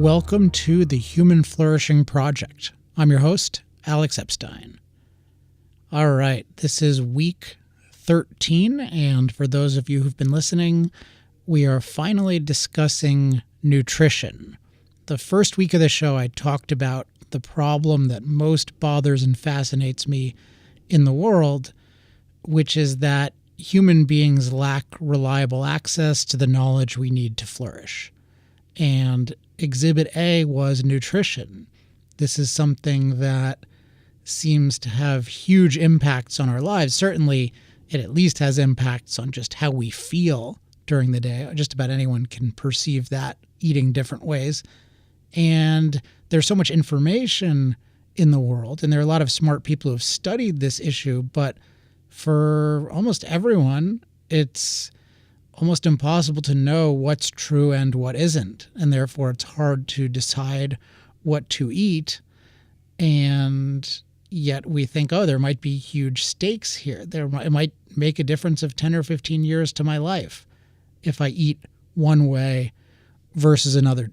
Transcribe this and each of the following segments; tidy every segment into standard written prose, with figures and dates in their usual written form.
Welcome to the Human Flourishing Project. I'm your host, Alex Epstein. All right, this is week 13, and for those of you who've been listening, we are finally discussing nutrition. The first week of the show, I talked about the problem that most bothers and fascinates me in the world, which is that human beings lack reliable access to the knowledge we need to flourish. And Exhibit A was nutrition. This is something that seems to have huge impacts on our lives. Certainly, it at least has impacts on just how we feel during the day. Just about anyone can perceive that eating different ways. And there's so much information in the world, and there are a lot of smart people who have studied this issue, but for almost everyone, it's almost impossible to know what's true and what isn't, and therefore it's hard to decide what to eat. And yet we think, oh, there might be huge stakes here. It might make a difference of 10 or 15 years to my life if I eat one way versus another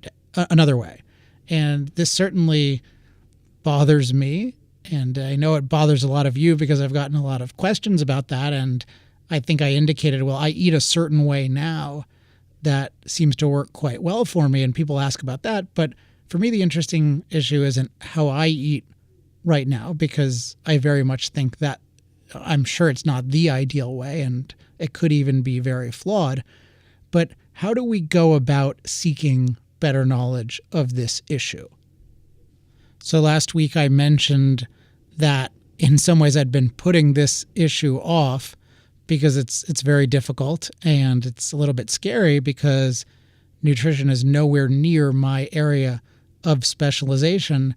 way. And this certainly bothers me, and I know it bothers a lot of you because I've gotten a lot of questions about that, and I think I indicated, well, I eat a certain way now that seems to work quite well for me, and people ask about that. But for me, the interesting issue isn't how I eat right now, because I very much think that I'm sure it's not the ideal way, and it could even be very flawed. But how do we go about seeking better knowledge of this issue? So last week I mentioned that in some ways I'd been putting this issue off because it's very difficult, and it's a little bit scary because nutrition is nowhere near my area of specialization.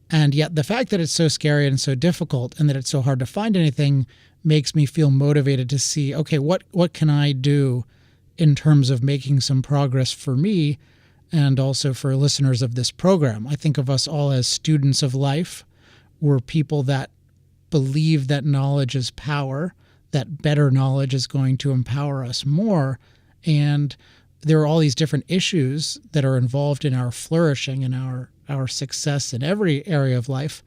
And yet the fact that it's so scary and so difficult and that it's so hard to find anything makes me feel motivated to see, okay, what can I do in terms of making some progress for me and also for listeners of this program. I think of us all as students of life. We're people that believe that knowledge is power, that better knowledge is going to empower us more. And there are all these different issues that are involved in our flourishing and our success in every area of life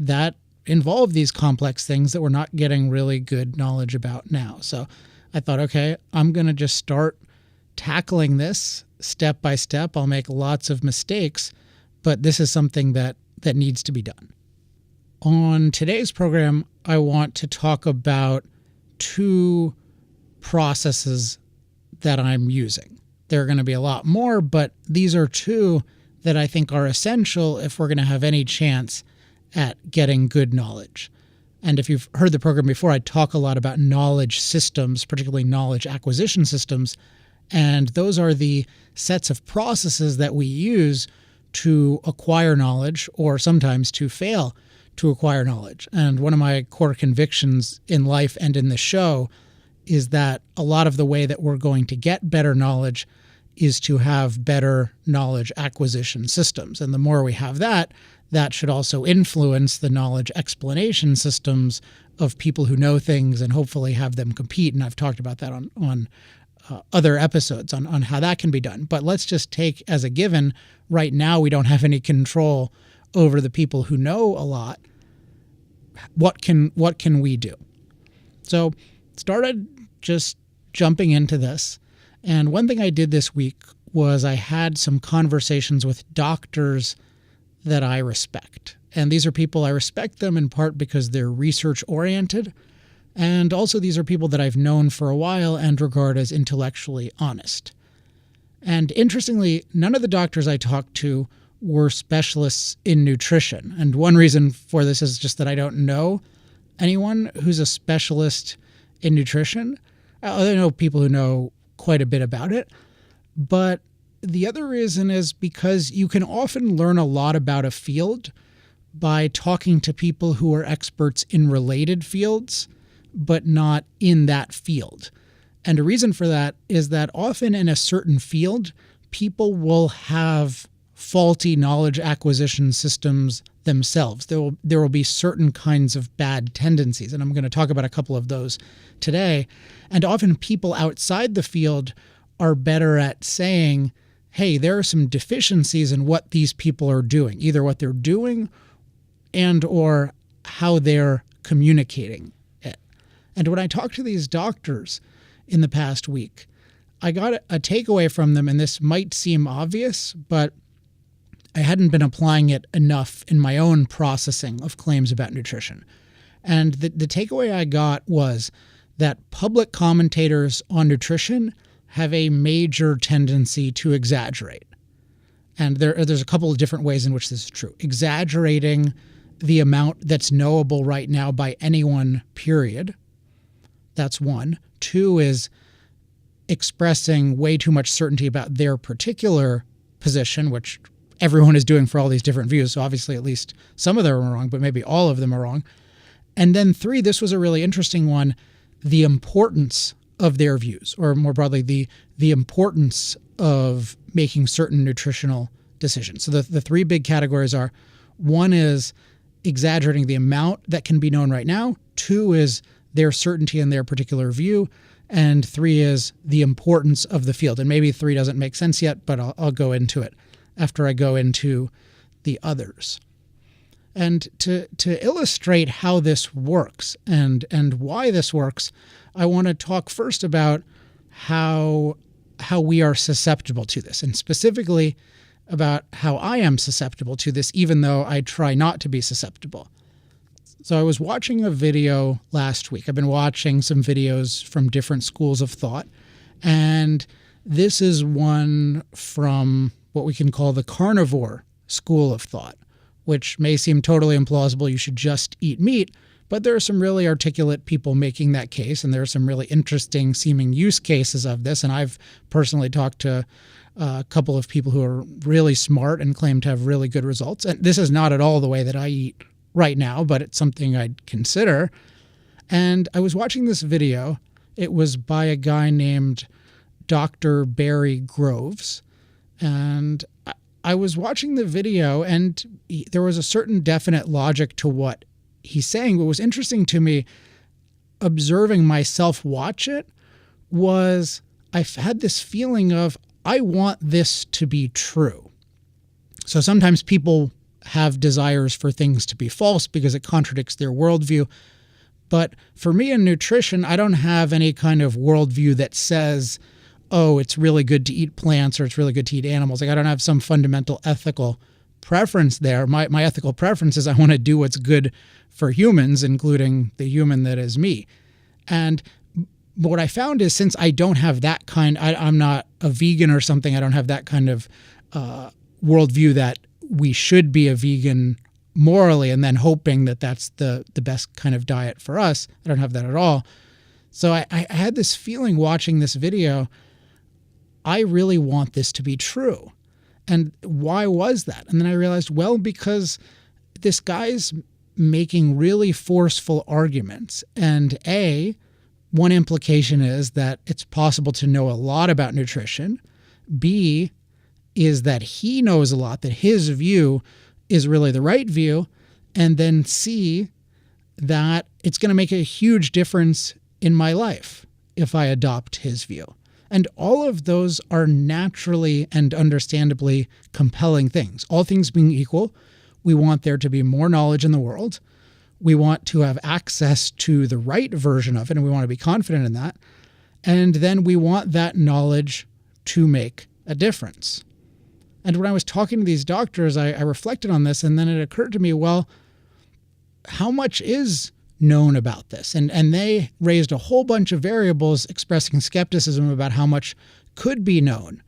that involve these complex things that we're not getting really good knowledge about now. So I thought, okay, I'm going to just start tackling this step by step. I'll make lots of mistakes, but this is something that needs to be done. On today's program, I want to talk about two processes that I'm using. There are going to be a lot more, but these are two that I think are essential if we're going to have any chance at getting good knowledge. And if you've heard the program before, I talk a lot about knowledge systems, particularly knowledge acquisition systems. And those are the sets of processes that we use to acquire knowledge, or sometimes to fail to acquire knowledge. And one of my core convictions in life and in the show is that a lot of the way that we're going to get better knowledge is to have better knowledge acquisition systems. And the more we have that should also influence the knowledge explanation systems of people who know things and hopefully have them compete. And I've talked about that on other episodes on how that can be done. But let's just take as a given, right now we don't have any control over the people who know a lot. What can we do? So started just jumping into this. And one thing I did this week was I had some conversations with doctors that I respect. And these are people, I respect them in part because they're research oriented. And also these are people that I've known for a while and regard as intellectually honest. And interestingly, none of the doctors I talked to were specialists in nutrition. And one reason for this is just that I don't know anyone who's a specialist in nutrition. I know people who know quite a bit about it. But the other reason is because you can often learn a lot about a field by talking to people who are experts in related fields, but not in that field. And a reason for that is that often in a certain field, people will have faulty knowledge acquisition systems themselves. There will be certain kinds of bad tendencies, and I'm going to talk about a couple of those today. And often people outside the field are better at saying, hey, there are some deficiencies in what these people are doing, either what they're doing and or how they're communicating it. And when I talked to these doctors in the past week, I got a takeaway from them, and this might seem obvious, but I hadn't been applying it enough in my own processing of claims about nutrition. And the takeaway I got was that public commentators on nutrition have a major tendency to exaggerate. And there's a couple of different ways in which this is true. Exaggerating the amount that's knowable right now by anyone, period. That's one. Two is expressing way too much certainty about their particular position, which everyone is doing for all these different views. So obviously at least some of them are wrong, but maybe all of them are wrong. And then three, this was a really interesting one, the importance of their views, or more broadly, the importance of making certain nutritional decisions. So the three big categories are, one is exaggerating the amount that can be known right now. Two is their certainty in their particular view. And three is the importance of the field. And maybe three doesn't make sense yet, but I'll go into it after I go into the others. And to illustrate how this works and why this works, I want to talk first about how we are susceptible to this, and specifically about how I am susceptible to this, even though I try not to be susceptible. So I was watching a video last week. I've been watching some videos from different schools of thought, and this is one from what we can call the Carnivore School of thought, which may seem totally implausible. You should just eat meat. But there are some really articulate people making that case, and there are some really interesting seeming use cases of this. And I've personally talked to a couple of people who are really smart and claim to have really good results. And this is not at all the way that I eat right now, but it's something I'd consider. And I was watching this video. It was by a guy named Dr. Barry Groves. And I was watching the video, and there was a certain definite logic to what he's saying. What was interesting to me, observing myself watch it, was I've had this feeling of, I want this to be true. So sometimes people have desires for things to be false because it contradicts their worldview. But for me in nutrition, I don't have any kind of worldview that says, oh, it's really good to eat plants or it's really good to eat animals. Like, I don't have some fundamental ethical preference there. My ethical preference is I want to do what's good for humans, including the human that is me. And what I found is, since I don't have that kind, I'm not a vegan or something, I don't have that kind of worldview that we should be a vegan morally and then hoping that that's the best kind of diet for us. I don't have that at all. So I had this feeling watching this video, I really want this to be true. And why was that? And then I realized, well, because this guy's making really forceful arguments. And one implication is that it's possible to know a lot about nutrition. B is that he knows a lot, that his view is really the right view. And then C, that it's going to make a huge difference in my life if I adopt his view. And all of those are naturally and understandably compelling things. All things being equal, we want there to be more knowledge in the world. We want to have access to the right version of it, and we want to be confident in that. And then we want that knowledge to make a difference. And when I was talking to these doctors, I reflected on this, and then it occurred to me, well, how much is known about this? And they raised a whole bunch of variables expressing skepticism about how much could be known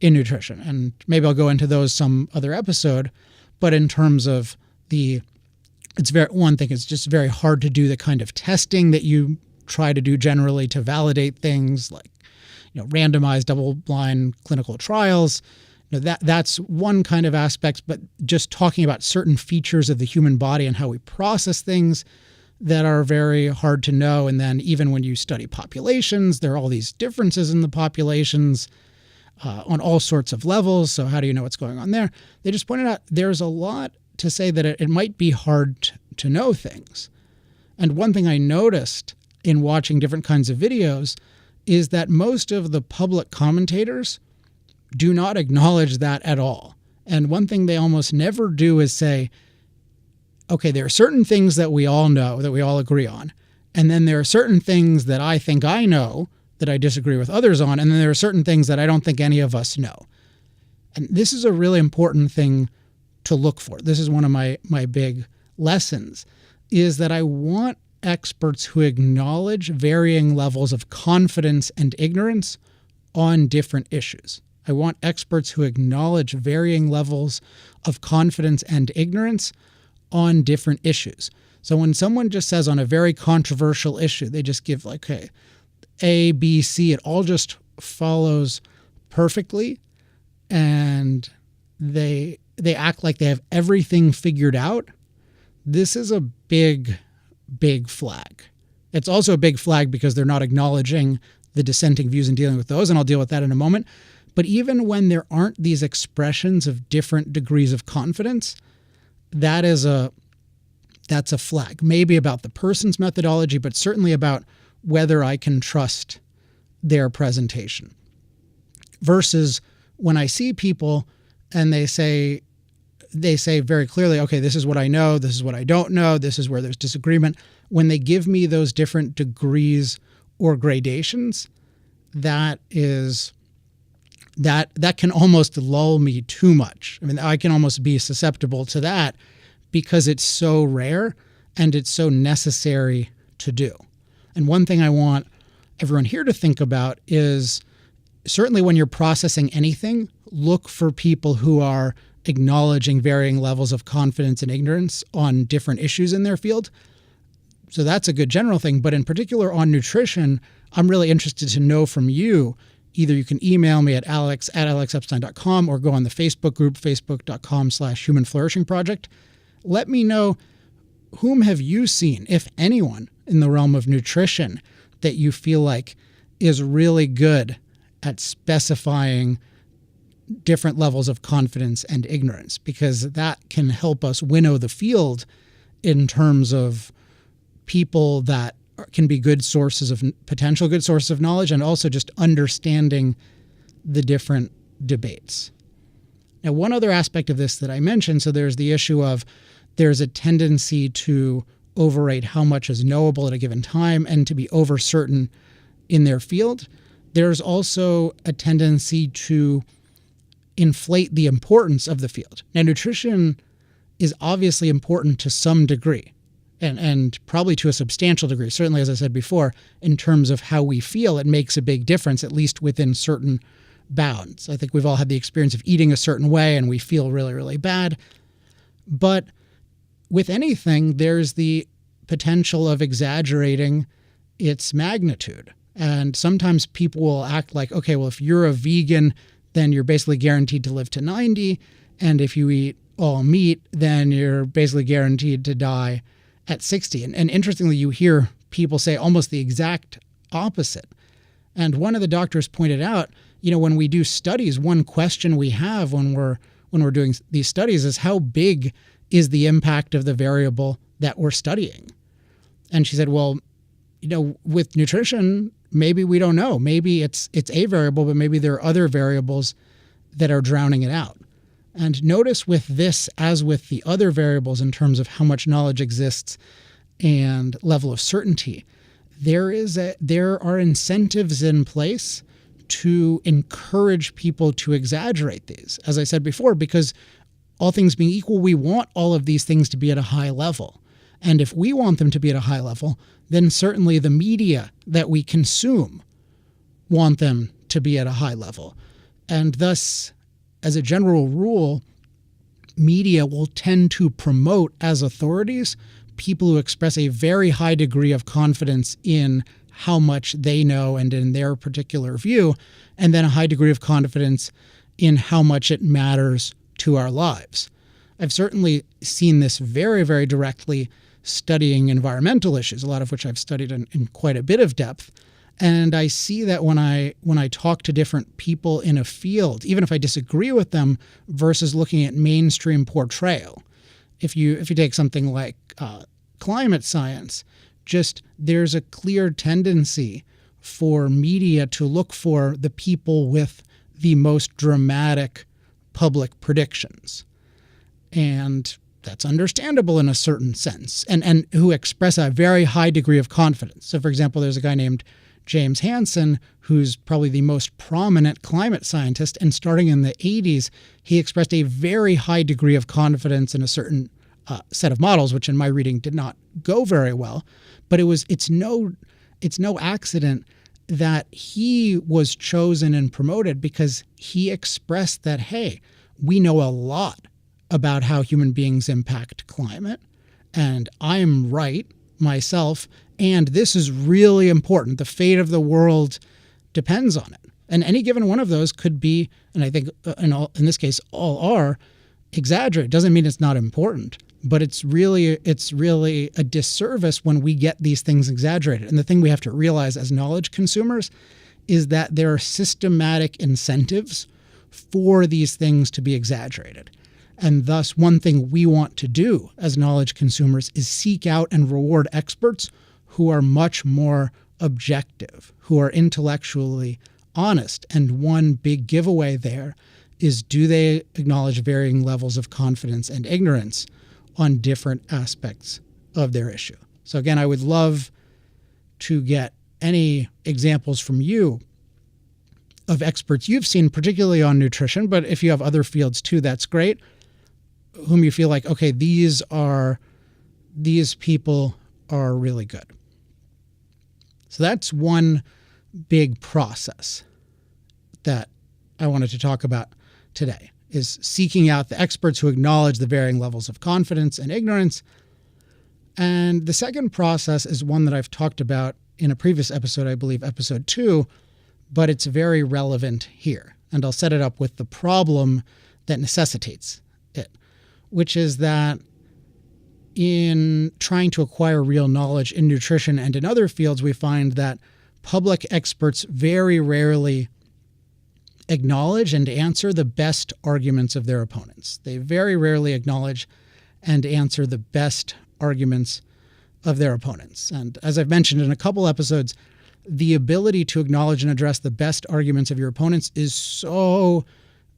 in nutrition. And maybe I'll go into those some other episode. But in terms of it's just very hard to do the kind of testing that you try to do generally to validate things like, randomized double-blind clinical trials. That's one kind of aspect, but just talking about certain features of the human body and how we process things that are very hard to know. And then even when you study populations, there are all these differences in the populations on all sorts of levels. So how do you know what's going on there? They just pointed out there's a lot to say that it might be hard to know things. And one thing I noticed in watching different kinds of videos is that most of the public commentators do not acknowledge that at all. And one thing they almost never do is say, okay, there are certain things that we all know, that we all agree on. And then there are certain things that I think I know that I disagree with others on. And then there are certain things that I don't think any of us know. And this is a really important thing to look for. This is one of my big lessons, is that I want experts who acknowledge varying levels of confidence and ignorance on different issues. I want experts who acknowledge varying levels of confidence and ignorance on different issues. So when someone just says on a very controversial issue, they just give like, okay, A, B, C, it all just follows perfectly, and they act like they have everything figured out. This is a big flag. It's also a big flag because they're not acknowledging the dissenting views and dealing with those, and I'll deal with that in a moment. But even when there aren't these expressions of different degrees of confidence, that's a flag. Maybe about the person's methodology, but certainly about whether I can trust their presentation. Versus when I see people and they say very clearly, okay, this is what I know, this is what I don't know, this is where there's disagreement. When they give me those different degrees or gradations, that can almost lull me too much. I mean, I can almost be susceptible to that because it's so rare and it's so necessary to do. And one thing I want everyone here to think about is certainly when you're processing anything, look for people who are acknowledging varying levels of confidence and ignorance on different issues in their field. So that's a good general thing. But in particular on nutrition, I'm really interested to know from you. Either you can email me at alex@alexepstein.com or go on the Facebook group, facebook.com/Human Flourishing Project. Let me know, whom have you seen, if anyone, in the realm of nutrition that you feel like is really good at specifying different levels of confidence and ignorance, because that can help us winnow the field in terms of people that can be potential good sources of knowledge, and also just understanding the different debates. Now, one other aspect of this that I mentioned, so there's the issue of there's a tendency to overrate how much is knowable at a given time and to be over certain in their field. There's also a tendency to inflate the importance of the field. Now, nutrition is obviously important to some degree, and probably to a substantial degree. Certainly, as I said before, in terms of how we feel, it makes a big difference, at least within certain bounds. I think we've all had the experience of eating a certain way and we feel really, really bad. But with anything, there's the potential of exaggerating its magnitude. And sometimes people will act like, okay, well, if you're a vegan, then you're basically guaranteed to live to 90. And if you eat all meat, then you're basically guaranteed to die at 60. And interestingly, you hear people say almost the exact opposite. And one of the doctors pointed out, when we do studies, one question we have when we're doing these studies is, how big is the impact of the variable that we're studying? And she said, well, with nutrition, maybe we don't know. Maybe it's a variable, but maybe there are other variables that are drowning it out. And notice with this, as with the other variables in terms of how much knowledge exists and level of certainty, there are incentives in place to encourage people to exaggerate these. As I said before, because all things being equal, we want all of these things to be at a high level. And if we want them to be at a high level, then certainly the media that we consume want them to be at a high level. And thus, as a general rule, media will tend to promote as authorities people who express a very high degree of confidence in how much they know and in their particular view, and then a high degree of confidence in how much it matters to our lives. I've certainly seen this very, very directly studying environmental issues, a lot of which I've studied in quite a bit of depth. And I see that when I talk to different people in a field, even if I disagree with them, versus looking at mainstream portrayal. If you take something like climate science, there's a clear tendency for media to look for the people with the most dramatic public predictions. And that's understandable in a certain sense, and who express a very high degree of confidence. So, for example, there's a guy named James Hansen, who's probably the most prominent climate scientist, and starting in the 80s, he expressed a very high degree of confidence in a certain set of models, which in my reading did not go very well. But it's no accident that he was chosen and promoted, because he expressed that, hey, we know a lot about how human beings impact climate, and I'm right myself, and this is really important. The fate of the world depends on it. And any given one of those could be, and I think in this case all are, exaggerated. Doesn't mean it's not important, but it's really a disservice when we get these things exaggerated. And the thing we have to realize as knowledge consumers is that there are systematic incentives for these things to be exaggerated. And thus, one thing we want to do as knowledge consumers is seek out and reward experts who are much more objective, who are intellectually honest. And one big giveaway there is, do they acknowledge varying levels of confidence and ignorance on different aspects of their issue? So again, I would love to get any examples from you of experts you've seen, particularly on nutrition, but if you have other fields too, that's great, whom you feel like, okay, these people are really good. So that's one big process that I wanted to talk about today, is seeking out the experts who acknowledge the varying levels of confidence and ignorance. And the second process is one that I've talked about in a previous episode, I believe episode 2, but it's very relevant here. And I'll set it up with the problem that necessitates it, which is that in trying to acquire real knowledge in nutrition and in other fields, we find that public experts very rarely acknowledge and answer the best arguments of their opponents. They very rarely acknowledge and answer the best arguments of their opponents. And as I've mentioned in a couple episodes, the ability to acknowledge and address the best arguments of your opponents is so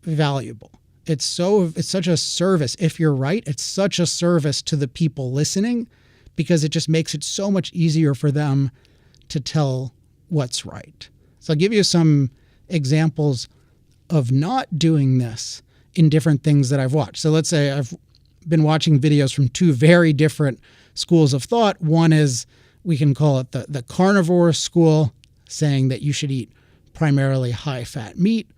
valuable. It's such a service. If you're right, it's such a service to the people listening, because it just makes it so much easier for them to tell what's right. So I'll give you some examples of not doing this in different things that I've watched. So let's say I've been watching videos from two very different schools of thought. One is, we can call it the Carnivore School, saying that you should eat primarily high-fat meat.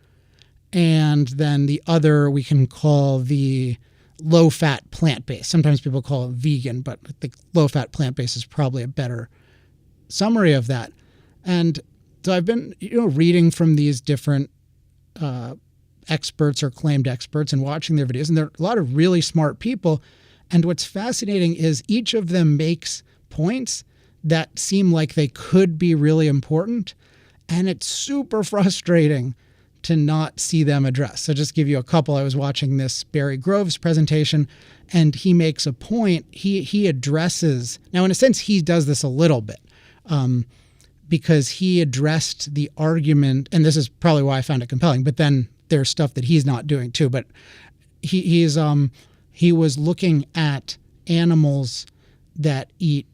And then the other we can call the low-fat plant-based. Sometimes people call it vegan, but I think low-fat plant-based is probably a better summary of that. And so I've been reading from these different experts or claimed experts and watching their videos, and there are a lot of really smart people. And what's fascinating is each of them makes points that seem like they could be really important, and it's super frustrating to not see them addressed. So just give you a couple. I was watching this Barry Groves presentation, and he makes a point. He addresses, now in a sense he does this a little bit, because he addressed the argument, and this is probably why I found it compelling, but then there's stuff that he's not doing too. But he was looking at animals that eat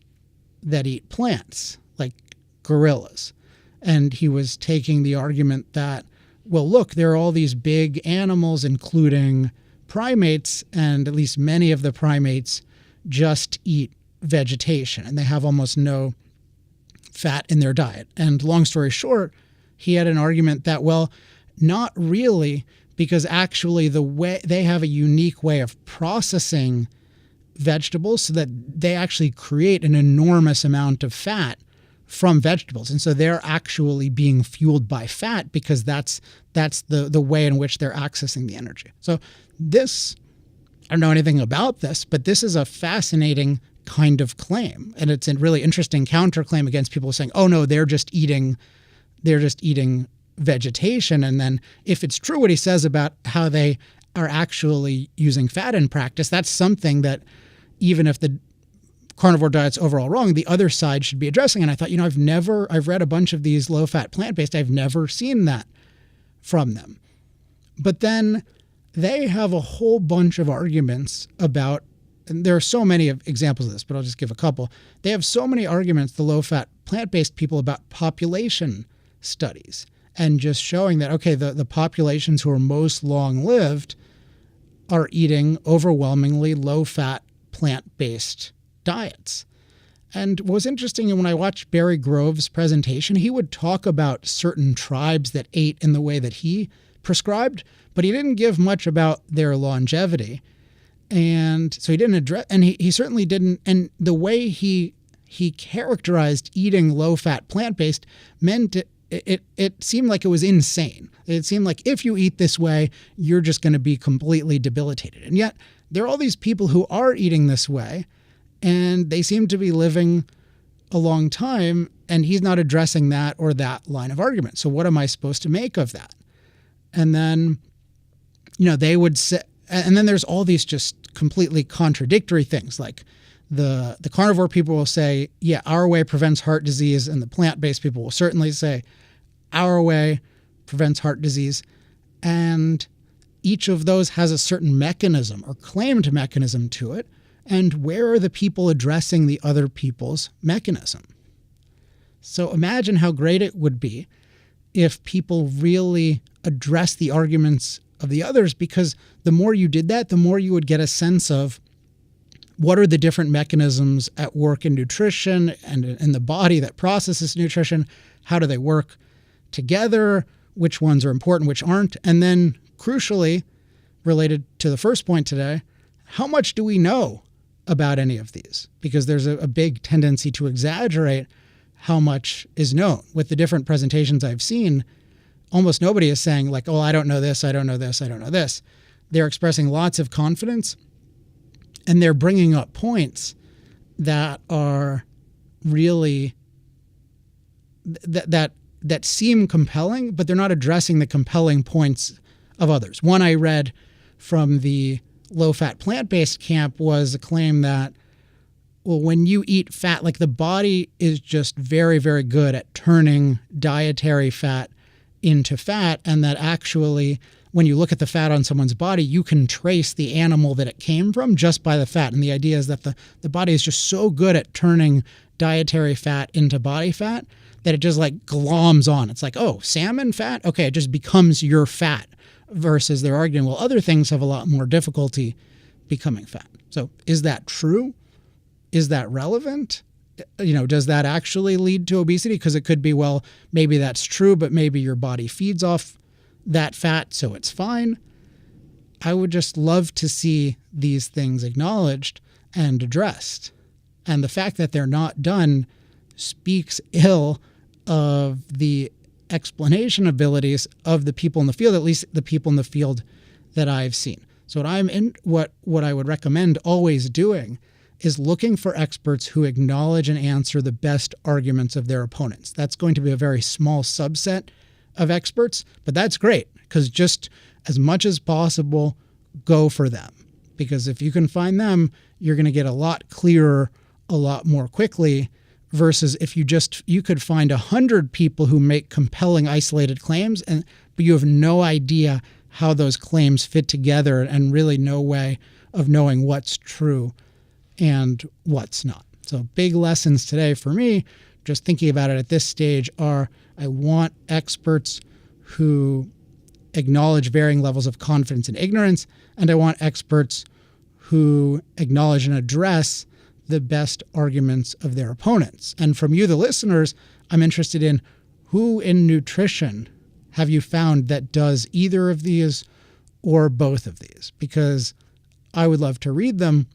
plants, like gorillas. And he was taking the argument that, well, look, there are all these big animals, including primates, and at least many of the primates just eat vegetation, and they have almost no fat in their diet. And long story short, he had an argument that, well, not really, because actually they have a unique way of processing vegetables so that they actually create an enormous amount of fat from vegetables. And so they're actually being fueled by fat, because that's the way in which they're accessing the energy. So this, I don't know anything about this, but this is a fascinating kind of claim. And it's a really interesting counterclaim against people saying, oh no, they're just eating vegetation. And then if it's true what he says about how they are actually using fat in practice, that's something that even if the carnivore diet's overall wrong, the other side should be addressing. And I thought, I've read a bunch of these low-fat plant-based, I've never seen that from them. But then they have a whole bunch of arguments about, and there are so many examples of this, but I'll just give a couple. They have so many arguments, the low-fat, plant-based people, about population studies and just showing that, okay, the populations who are most long-lived are eating overwhelmingly low-fat, plant-based diets. And what was interesting, when I watched Barry Grove's presentation, he would talk about certain tribes that ate in the way that he prescribed, but he didn't give much about their longevity. And so he didn't address, and he certainly didn't, and the way he characterized eating low-fat plant-based meant it seemed like it was insane. It seemed like if you eat this way, you're just going to be completely debilitated. And yet there are all these people who are eating this way, and they seem to be living a long time, and he's not addressing that or that line of argument. So what am I supposed to make of that? And then, they would say, and then there's all these just completely contradictory things, like the carnivore people will say, yeah, our way prevents heart disease, and the plant-based people will certainly say, our way prevents heart disease. And each of those has a certain mechanism or claimed mechanism to it. And where are the people addressing the other people's mechanism? So imagine how great it would be if people really address the arguments of the others, because the more you did that, the more you would get a sense of what are the different mechanisms at work in nutrition and in the body that processes nutrition. How do they work together? Which ones are important, which aren't? And then crucially, related to the first point today, how much do we know about any of these? Because there's a big tendency to exaggerate how much is known. With the different presentations I've seen, almost nobody is saying like, oh, I don't know this, I don't know this, I don't know this. They're expressing lots of confidence, and they're bringing up points that are really, that seem compelling, but they're not addressing the compelling points of others. One I read from the low-fat plant-based camp was a claim that, well, when you eat fat, like the body is just very, very good at turning dietary fat into fat, and that actually when you look at the fat on someone's body, you can trace the animal that it came from just by the fat. And the idea is that the body is just so good at turning dietary fat into body fat that it just like gloms on. It's like, oh, salmon fat? Okay, it just becomes your fat, versus they're arguing, well, other things have a lot more difficulty becoming fat. So is that true? Is that relevant? Does that actually lead to obesity? Because it could be, well, maybe that's true, but maybe your body feeds off that fat, so it's fine. I would just love to see these things acknowledged and addressed. And the fact that they're not done speaks ill of the explanation abilities of the people in the field, at least the people in the field that I've seen. So what I would recommend always doing is looking for experts who acknowledge and answer the best arguments of their opponents. That's going to be a very small subset of experts, but that's great, because just as much as possible, go for them. Because if you can find them, you're going to get a lot clearer a lot more quickly, versus if you could find 100 people who make compelling isolated claims, but you have no idea how those claims fit together and really no way of knowing what's true and what's not. So big lessons today for me, just thinking about it at this stage, are I want experts who acknowledge varying levels of confidence and ignorance, and I want experts who acknowledge and address the best arguments of their opponents. And from you, the listeners, I'm interested in who in nutrition have you found that does either of these or both of these? Because I would love to read them,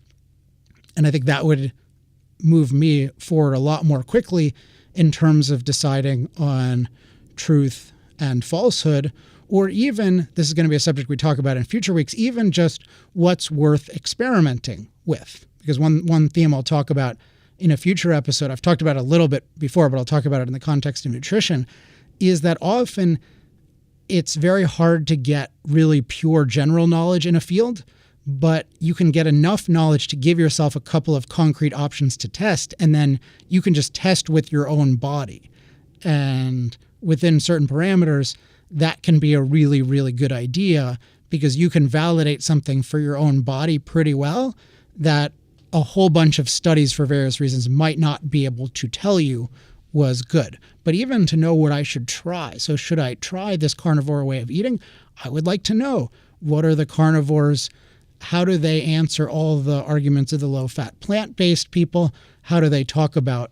and I think that would move me forward a lot more quickly in terms of deciding on truth and falsehood, or even, this is going to be a subject we talk about in future weeks, even just what's worth experimenting with. Because one theme I'll talk about in a future episode, I've talked about it a little bit before, but I'll talk about it in the context of nutrition, is that often it's very hard to get really pure general knowledge in a field, but you can get enough knowledge to give yourself a couple of concrete options to test, and then you can just test with your own body. And within certain parameters, that can be a really, really good idea, because you can validate something for your own body pretty well that a whole bunch of studies for various reasons might not be able to tell you was good. But even to know what I should try. So should I try this carnivore way of eating? I would like to know, what are the carnivores? How do they answer all the arguments of the low-fat plant-based people? How do they talk about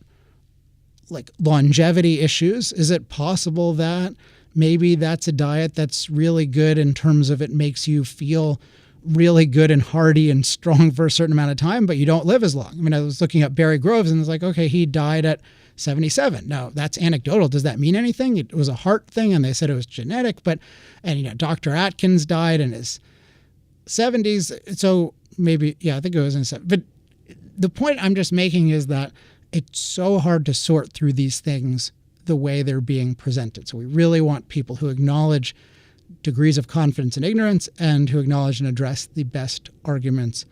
like longevity issues? Is it possible that maybe that's a diet that's really good in terms of it makes you feel really good and hearty and strong for a certain amount of time, but you don't live as long? I mean, I was looking at Barry Groves and it's like, okay, he died at 77. Now, that's anecdotal. Does that mean anything? It was a heart thing, and they said it was genetic, and Dr. Atkins died in his 70s. So maybe, I think it was in 70s. But the point I'm just making is that it's so hard to sort through these things the way they're being presented. So we really want people who acknowledge degrees of confidence and ignorance, and who acknowledge and address the best arguments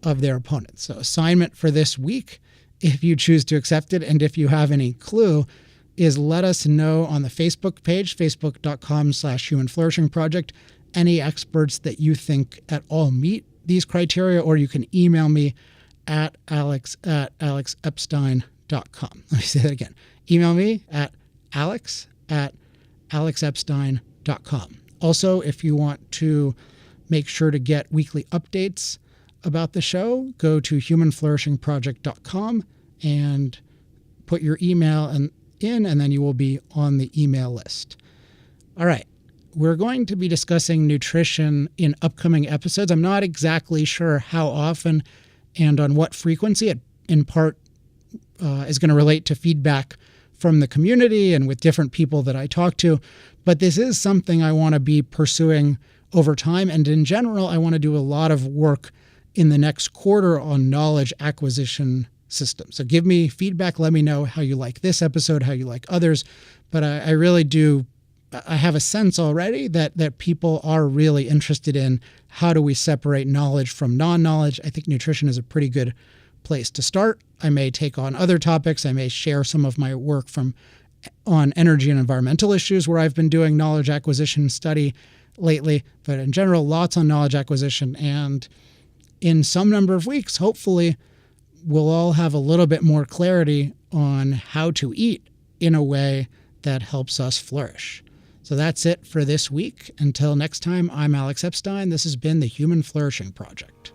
of their opponents. So assignment for this week, if you choose to accept it, and if you have any clue, is let us know on the Facebook page, facebook.com/Human Flourishing Project, any experts that you think at all meet these criteria, or you can email me at alex@alexepstein.com. Let me say that again. Email me at alex@alexepstein.com. Also, if you want to make sure to get weekly updates about the show, go to humanflourishingproject.com and put your email in, and then you will be on the email list. All right. We're going to be discussing nutrition in upcoming episodes. I'm not exactly sure how often and on what frequency. It, in part, is going to relate to feedback from the community and with different people that I talk to. But this is something I want to be pursuing over time. And in general, I want to do a lot of work in the next quarter on knowledge acquisition systems. So give me feedback. Let me know how you like this episode, how you like others. But I really do. I have a sense already that people are really interested in how do we separate knowledge from non-knowledge. I think nutrition is a pretty good place to start. I may take on other topics. I may share some of my work on energy and environmental issues, where I've been doing knowledge acquisition study lately. But in general, lots on knowledge acquisition. And in some number of weeks, hopefully, we'll all have a little bit more clarity on how to eat in a way that helps us flourish. So that's it for this week. Until next time, I'm Alex Epstein. This has been the Human Flourishing Project.